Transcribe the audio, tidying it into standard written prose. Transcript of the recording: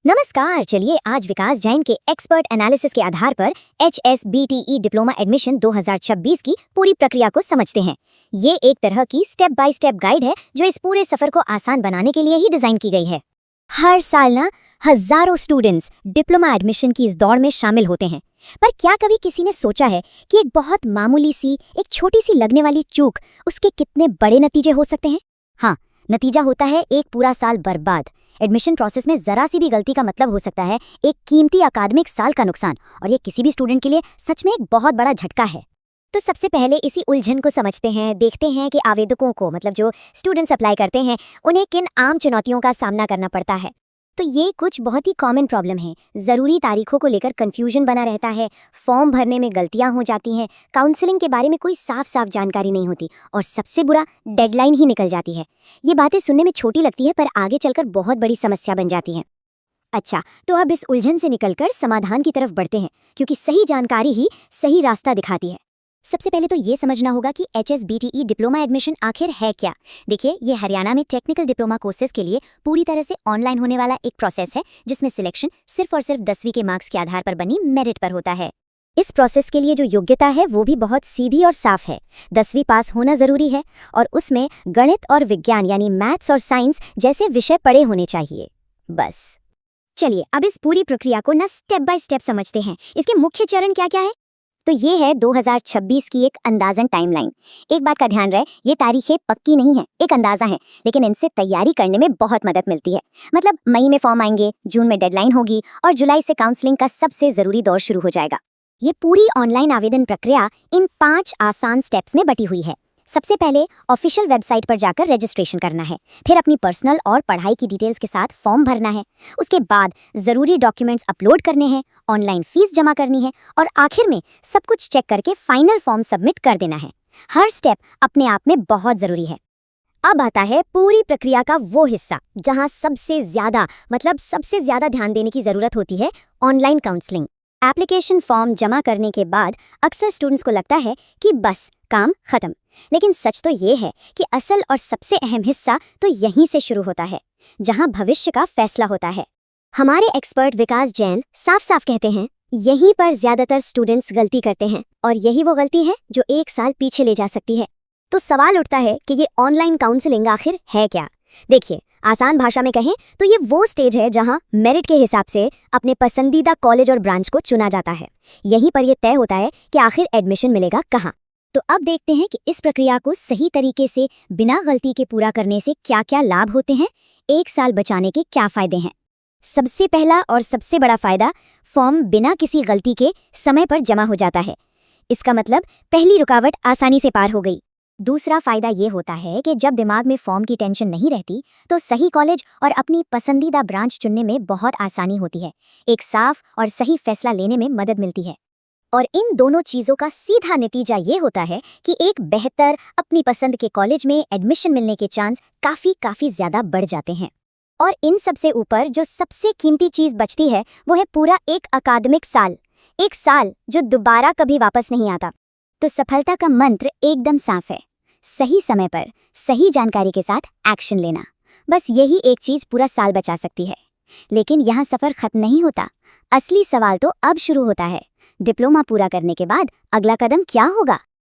नमस्कार। चलिए आज विकास जैन के एक्सपर्ट एनालिसिस के आधार पर HSBTE डिप्लोमा एडमिशन 2026 की पूरी प्रक्रिया को समझते हैं। ये एक तरह की स्टेप बाय स्टेप गाइड है जो इस पूरे सफर को आसान बनाने के लिए ही डिजाइन की गई है। हर साल हजारों स्टूडेंट्स डिप्लोमा एडमिशन की इस दौड़ में शामिल होते हैं, पर क्या कभी किसी ने सोचा है कि एक बहुत मामूली सी, एक छोटी सी लगने वाली चूक उसके कितने बड़े नतीजे हो सकते हैं? हाँ, नतीजा होता है एक पूरा साल बर्बाद। एडमिशन प्रोसेस में जरा सी भी गलती का मतलब हो सकता है एक कीमती अकादमिक साल का नुकसान, और ये किसी भी स्टूडेंट के लिए सच में एक बहुत बड़ा झटका है। तो सबसे पहले इसी उलझन को समझते हैं, देखते हैं कि आवेदकों को, मतलब जो स्टूडेंट्स अप्लाई करते हैं, उन्हें किन आम चुनौतियों का सामना करना पड़ता है। तो ये कुछ बहुत ही कॉमन प्रॉब्लम है। ज़रूरी तारीखों को लेकर कन्फ्यूजन बना रहता है, फॉर्म भरने में गलतियां हो जाती हैं, काउंसलिंग के बारे में कोई साफ जानकारी नहीं होती, और सबसे बुरा डेडलाइन ही निकल जाती है। ये बातें सुनने में छोटी लगती है, पर आगे चलकर बहुत बड़ी समस्या बन जाती हैं। अच्छा, तो अब इस उलझन से निकलकर समाधान की तरफ बढ़ते हैं, क्योंकि सही जानकारी ही सही रास्ता दिखाती है। सबसे पहले तो ये समझना होगा कि HSBTE डिप्लोमा एडमिशन आखिर है क्या। देखिए, ये हरियाणा में टेक्निकल डिप्लोमा कोर्सेज के लिए पूरी तरह से ऑनलाइन होने वाला एक प्रोसेस है, जिसमें सिलेक्शन सिर्फ और सिर्फ 10वीं के मार्क्स के आधार पर बनी मेरिट पर होता है। इस प्रोसेस के लिए जो योग्यता है वो भी बहुत सीधी और साफ है। 10वीं पास होना जरूरी है, और उसमें गणित और विज्ञान यानी मैथ्स और साइंस जैसे विषय पढ़े होने चाहिए, बस। चलिए अब इस पूरी प्रक्रिया को स्टेप बाय स्टेप समझते हैं। इसके मुख्य चरण क्या क्या है? तो ये है 2026 की एक अंदाजन टाइमलाइन। एक बात का ध्यान रहे, ये तारीखें पक्की नहीं है, एक अंदाजा है, लेकिन इनसे तैयारी करने में बहुत मदद मिलती है। मतलब मई में फॉर्म आएंगे, जून में डेडलाइन होगी, और जुलाई से काउंसलिंग का सबसे जरूरी दौर शुरू हो जाएगा। ये पूरी ऑनलाइन आवेदन प्रक्रिया इन 5 आसान स्टेप्स में बटी हुई है। सबसे पहले ऑफिशियल वेबसाइट पर जाकर रजिस्ट्रेशन करना है, फिर अपनी पर्सनल और पढ़ाई की डिटेल्स के साथ फॉर्म भरना है, उसके बाद ज़रूरी डॉक्यूमेंट्स अपलोड करने हैं, ऑनलाइन फीस जमा करनी है, और आखिर में सब कुछ चेक करके फाइनल फॉर्म सबमिट कर देना है। हर स्टेप अपने आप में बहुत ज़रूरी है। अब आता है पूरी प्रक्रिया का वो हिस्सा जहां सबसे ज़्यादा ध्यान देने की ज़रूरत होती है, ऑनलाइन काउंसलिंग। एप्लीकेशन फॉर्म जमा करने के बाद अक्सर स्टूडेंट्स को लगता है कि बस काम खत्म, लेकिन सच तो ये है कि असल और सबसे अहम हिस्सा तो यहीं से शुरू होता है, जहां भविष्य का फैसला होता है। हमारे एक्सपर्ट विकास जैन साफ कहते हैं, यहीं पर ज्यादातर स्टूडेंट्स गलती करते हैं, और यही वो गलती है जो 1 साल पीछे ले जा सकती है। तो सवाल उठता है कि ये ऑनलाइन काउंसलिंग आखिर है क्या? देखिए, आसान भाषा में कहें तो ये वो स्टेज है जहां मेरिट के हिसाब से अपने पसंदीदा कॉलेज और ब्रांच को चुना जाता है। यहीं पर यह तय होता है कि आखिर एडमिशन मिलेगा कहां। तो अब देखते हैं कि इस प्रक्रिया को सही तरीके से बिना गलती के पूरा करने से क्या क्या लाभ होते हैं, 1 साल बचाने के क्या फायदे हैं। सबसे पहला और सबसे बड़ा फायदा, फॉर्म बिना किसी गलती के समय पर जमा हो जाता है। इसका मतलब पहली रुकावट आसानी से पार हो गई। दूसरा फायदा ये होता है कि जब दिमाग में फॉर्म की टेंशन नहीं रहती, तो सही कॉलेज और अपनी पसंदीदा ब्रांच चुनने में बहुत आसानी होती है। एक साफ और सही फैसला लेने में मदद मिलती है। और इन दोनों चीज़ों का सीधा नतीजा ये होता है कि एक बेहतर, अपनी पसंद के कॉलेज में एडमिशन मिलने के चांस काफ़ी ज़्यादा बढ़ जाते हैं। और इन सबसे ऊपर जो सबसे कीमती चीज़ बचती है वो है पूरा एक अकादमिक साल, एक साल जो दोबारा कभी वापस नहीं आता। तो सफलता का मंत्र एकदम साफ है, सही समय पर सही जानकारी के साथ एक्शन लेना। बस यही एक चीज़ पूरा साल बचा सकती है। लेकिन यहाँ सफ़र खत्म नहीं होता। असली सवाल तो अब शुरू होता है। डिप्लोमा पूरा करने के बाद अगला कदम क्या होगा?